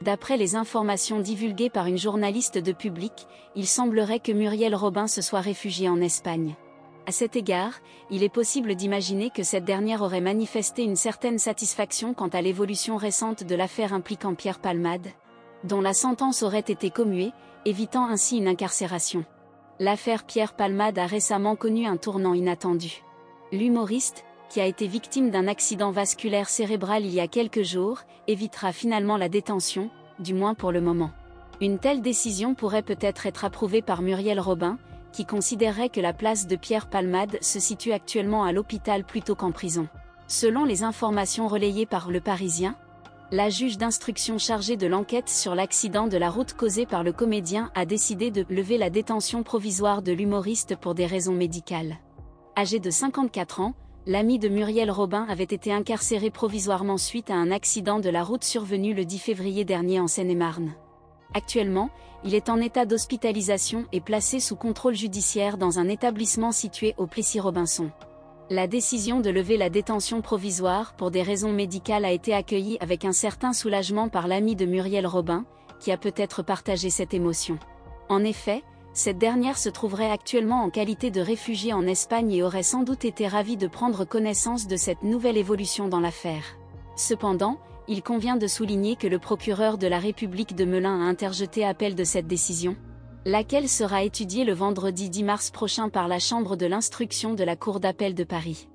D'après les informations divulguées par une journaliste de Public, il semblerait que Muriel Robin se soit réfugiée en Espagne. À cet égard, il est possible d'imaginer que cette dernière aurait manifesté une certaine satisfaction quant à l'évolution récente de l'affaire impliquant Pierre Palmade, dont la sentence aurait été commuée, évitant ainsi une incarcération. L'affaire Pierre Palmade a récemment connu un tournant inattendu. L'humoriste, qui a été victime d'un accident vasculaire cérébral il y a quelques jours, évitera finalement la détention, du moins pour le moment. Une telle décision pourrait peut-être être approuvée par Muriel Robin, qui considérerait que la place de Pierre Palmade se situe actuellement à l'hôpital plutôt qu'en prison. Selon les informations relayées par Le Parisien, la juge d'instruction chargée de l'enquête sur l'accident de la route causé par le comédien a décidé de lever la détention provisoire de l'humoriste pour des raisons médicales. Âgé de 54 ans, l'ami de Muriel Robin avait été incarcéré provisoirement suite à un accident de la route survenu le 10 février dernier en Seine-et-Marne. Actuellement, il est en état d'hospitalisation et placé sous contrôle judiciaire dans un établissement situé au Plessis-Robinson. La décision de lever la détention provisoire pour des raisons médicales a été accueillie avec un certain soulagement par l'ami de Muriel Robin, qui a peut-être partagé cette émotion. En effet, cette dernière se trouverait actuellement en qualité de réfugiée en Espagne et aurait sans doute été ravie de prendre connaissance de cette nouvelle évolution dans l'affaire. Cependant, il convient de souligner que le procureur de la République de Melun a interjeté appel de cette décision, laquelle sera étudiée le vendredi 10 mars prochain par la Chambre de l'instruction de la Cour d'appel de Paris.